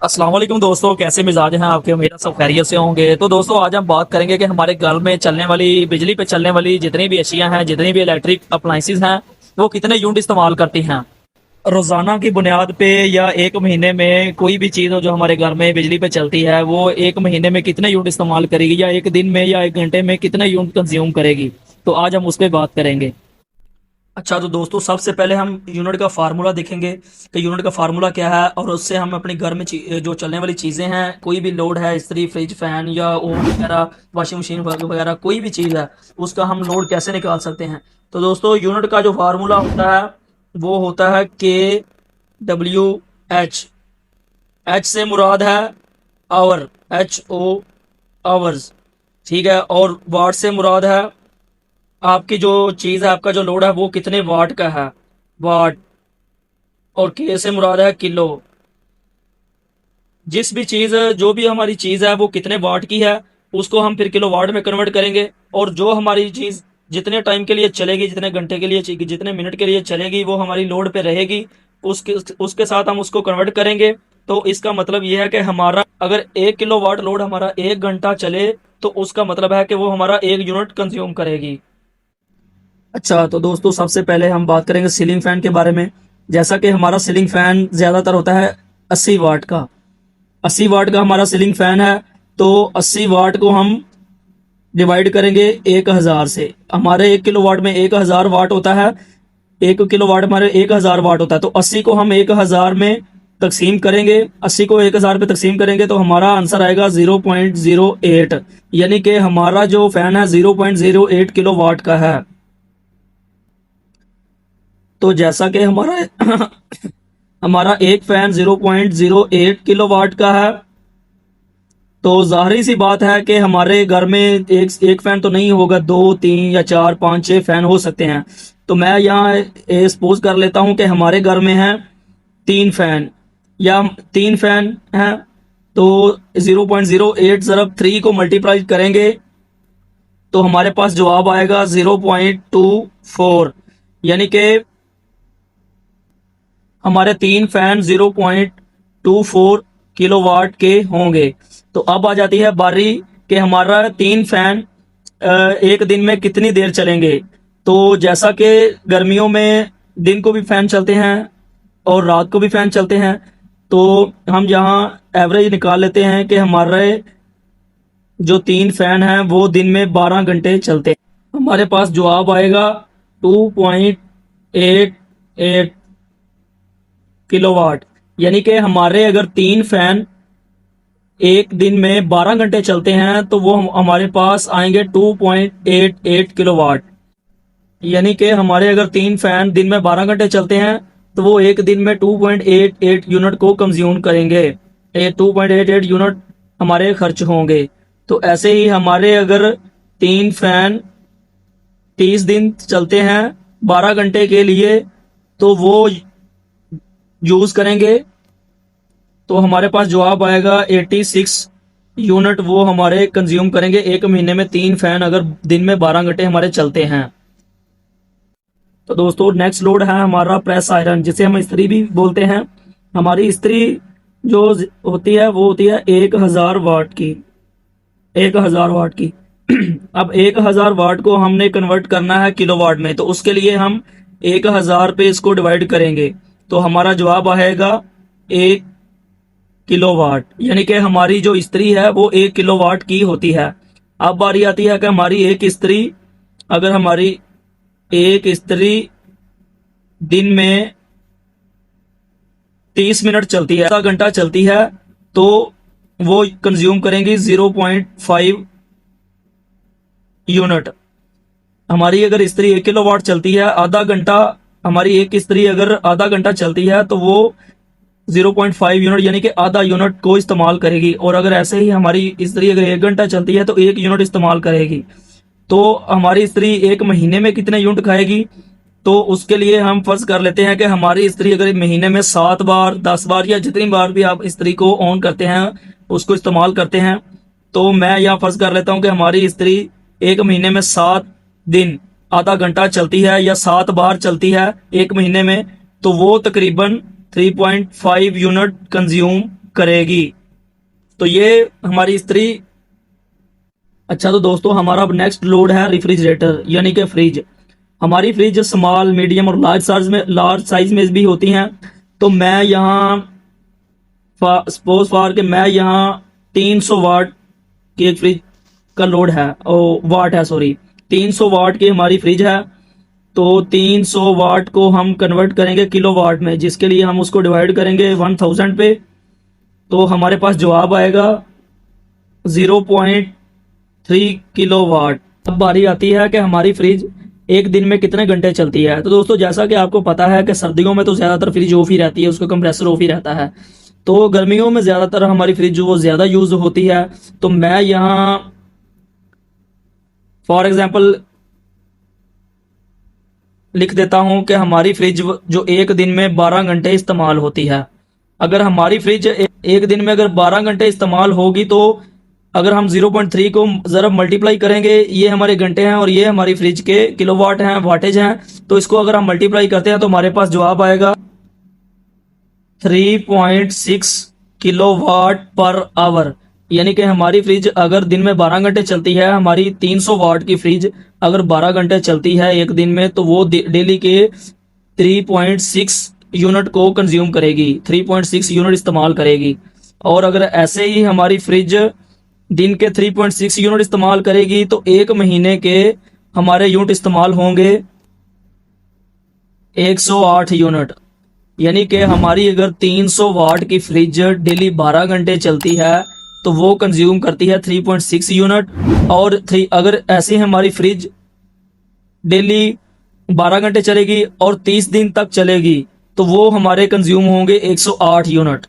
अस्सलाम वालेकुम दोस्तों, कैसे मिजाज हैं आपके। उम्मीद है सब खैरियत से होंगे। तो दोस्तों आज हम बात करेंगे कि हमारे घर में चलने वाली बिजली पे चलने वाली जितनी भी अशियां हैं, जितनी भी इलेक्ट्रिक अप्लाइंसेस हैं, वो कितने यूनिट इस्तेमाल करती हैं रोजाना की बुनियाद पे, या एक महीने में कोई भी चीज़ हो जो हमारे घर में बिजली पे चलती है वो एक महीने में कितने यूनिट इस्तेमाल करेगी, या एक दिन में या एक घंटे में कितने यूनिट कंज्यूम करेगी। तो आज हम उस पर बात करेंगे। अच्छा, तो दोस्तों सबसे पहले हम यूनिट का फार्मूला देखेंगे कि यूनिट का फार्मूला क्या है, और उससे हम अपने घर में जो चलने वाली चीज़ें हैं, कोई भी लोड है, इस्त्री, फ्रिज, फैन या ओवन वगैरह, वॉशिंग मशीन वगैरह, कोई भी चीज़ है, उसका हम लोड कैसे निकाल सकते हैं। तो दोस्तों यूनिट का जो फार्मूला होता है वो होता है KWH। एच से मुराद है आवर, HO, आवर्स, ठीक है। और वाट से मुराद है आपकी जो चीज़ है, आपका जो लोड है वो कितने वाट का है, वाट। और के से मुराद है किलो। जिस भी चीज़, जो भी हमारी चीज़ है वो कितने वाट की है, उसको हम फिर किलो वाट में कन्वर्ट करेंगे। और जो हमारी चीज़ जितने टाइम के लिए चलेगी, जितने घंटे के लिए, जितने मिनट के लिए चलेगी, वो हमारी लोड पे रहेगी, उसके उसके साथ हम उसको कन्वर्ट करेंगे। तो इसका मतलब ये है कि हमारा अगर 1 किलो वाट लोड हमारा 1 घंटा चले, तो उसका मतलब है कि वो हमारा 1 यूनिट कंज्यूम करेगी। अच्छा, तो दोस्तों सबसे पहले हम बात करेंगे सीलिंग फैन के बारे में। जैसा कि हमारा सीलिंग फैन ज़्यादातर होता है 80 वाट का। 80 वाट का हमारा सीलिंग फैन है। तो 80 वाट को हम डिवाइड करेंगे 1000 से। हमारे 1 किलोवाट में 1000 वाट होता है। 1 किलोवाट हमारे 1000 वाट होता है। तो 80 को हम 1000 में तकसीम करेंगे। 80 को 1000 पे तकसीम करेंगे तो हमारा आंसर आएगा 0.08। यानी कि हमारा जो फैन है 0.08 किलोवाट का है। तो जैसा कि हमारा हमारा एक फैन 0.08 किलोवाट का है, तो जाहिर सी बात है कि हमारे घर में एक एक फैन तो नहीं होगा, दो, तीन या चार, पाँच, छः फैन हो सकते हैं। तो मैं यहाँ सपोज कर लेता हूँ कि हमारे घर में है 3 फैन, या 3 फैन हैं। तो 0.08 ज़रब 3 को मल्टीप्लाई करेंगे तो हमारे पास जवाब आएगा 0.24। यानी कि हमारे 3 फैन 0.24 किलोवाट के होंगे। तो अब आ जाती है बारी कि हमारा 3 फैन एक दिन में कितनी देर चलेंगे। तो जैसा कि गर्मियों में दिन को भी फैन चलते हैं और रात को भी फैन चलते हैं, तो हम यहाँ एवरेज निकाल लेते हैं कि हमारे जो 3 फैन हैं वो दिन में 12 घंटे चलते हैं। हमारे पास जवाब आएगा 2.88 किलोवाट। यानी कि हमारे अगर 3 फैन एक दिन में 12 घंटे चलते हैं तो वो हमारे पास आएंगे 2.88 किलोवाट। यानी कि हमारे अगर 3 फैन दिन में 12 घंटे चलते हैं तो वो एक दिन में 2.88 यूनिट को कंज्यूम करेंगे। ये 2.88 यूनिट हमारे खर्च होंगे। तो ऐसे ही हमारे अगर 3 फैन 30 दिन चलते हैं 12 घंटे के लिए, तो वो यूज करेंगे तो हमारे पास जवाब आएगा 86 यूनिट वो हमारे कंज्यूम करेंगे एक महीने में। 3 फैन अगर दिन में 12 घंटे हमारे चलते हैं। तो दोस्तों नेक्स्ट लोड है हमारा प्रेस आयरन, जिसे हम इस्त्री भी बोलते हैं। हमारी इस्त्री जो होती है वो होती है 1000 वाट की। 1000 वाट की अब 1000 वाट को हमने कन्वर्ट करना है किलोवाट में, तो उसके लिए हम 1000 पे इसको डिवाइड करेंगे तो हमारा जवाब आएगा 1 किलोवाट। यानी कि हमारी जो इस्त्री है वो 1 किलोवाट की होती है। अब बारी आती है कि हमारी एक इस्त्री, अगर हमारी एक इस्त्री दिन में 30 मिनट चलती है, आधा घंटा चलती है, तो वो कंज्यूम करेंगी 0.5 यूनिट। हमारी अगर इस्त्री 1 किलोवाट चलती है, आधा घंटा, हमारी एक इस्त्री अगर आधा घंटा चलती है तो वो 0.5 यूनिट यानी कि आधा यूनिट को इस्तेमाल करेगी। और अगर ऐसे ही हमारी इस्त्री अगर 1 घंटा चलती है तो 1 यूनिट इस्तेमाल करेगी। तो हमारी स्त्री एक महीने में कितने यूनिट खाएगी, तो उसके लिए हम फर्ज कर लेते हैं कि हमारी स्त्री अगर महीने में 7 बार, 10 बार या जितनी बार भी आप स्त्री को ऑन करते हैं, उसको इस्तेमाल करते हैं, तो मैं यहाँ फर्ज कर लेता हूँ कि हमारी स्त्री एक महीने में 7 दिन आधा घंटा चलती है या 7 बार चलती है एक महीने में, तो वो तकरीबन 3.5 यूनिट कंज्यूम करेगी। तो ये हमारी स्त्री। अच्छा, तो दोस्तों हमारा अब नेक्स्ट लोड है रेफ्रिजरेटर यानी कि फ्रिज। हमारी फ्रिज स्मॉल, मीडियम और लार्ज साइज में भी होती हैं। तो मैं यहाँ सपोज फॉर के मैं यहाँ 300 वाट की एक फ्रिज का लोड है, ओ वाट है सॉरी, 300 वाट की हमारी फ्रिज है। तो 300 वाट को हम कन्वर्ट करेंगे किलो वाट में, जिसके लिए हम उसको डिवाइड करेंगे 1000 पे। तो हमारे पास जवाब आएगा 0.3 किलो वाट। अब बारी आती है कि हमारी फ्रिज एक दिन में कितने घंटे चलती है। तो दोस्तों जैसा कि आपको पता है कि सर्दियों में तो ज़्यादातर फ्रिज ऑफ ही रहती है, उसका कंप्रेसर ऑफ ही रहता है। तो गर्मियों में ज़्यादातर हमारी फ्रिज जो वो ज़्यादा यूज़ होती है। तो मैं यहाँ फॉर एग्जांपल लिख देता हूं कि हमारी फ्रिज जो एक दिन में 12 घंटे इस्तेमाल होती है। अगर हमारी फ्रिज एक दिन में अगर 12 घंटे इस्तेमाल होगी, तो अगर हम 0.3 को ज़रा मल्टीप्लाई करेंगे, ये हमारे घंटे हैं और ये हमारी फ्रिज के किलोवाट हैं, वाटेज हैं। तो इसको अगर हम मल्टीप्लाई करते हैं तो हमारे पास जवाब आएगा 3.6 किलोवाट पर आवर। यानी कि हमारी फ्रिज अगर दिन में 12 घंटे चलती है, हमारी 300 वाट की फ्रिज अगर 12 घंटे चलती है एक दिन में, तो वो डेली के 3.6 यूनिट को कंज्यूम करेगी, 3.6 यूनिट इस्तेमाल करेगी। और अगर ऐसे ही हमारी फ्रिज दिन के 3.6 यूनिट इस्तेमाल करेगी, तो एक महीने के हमारे यूनिट इस्तेमाल होंगे 108 यूनिट। यानी कि हमारी अगर 300 वाट की फ्रिज डेली 12 घंटे चलती है, तो वो कंज्यूम करती है 3.6 यूनिट। और अगर ऐसे हमारी फ्रिज डेली 12 घंटे चलेगी और 30 दिन तक चलेगी, तो वो हमारे कंज्यूम होंगे 108 यूनिट।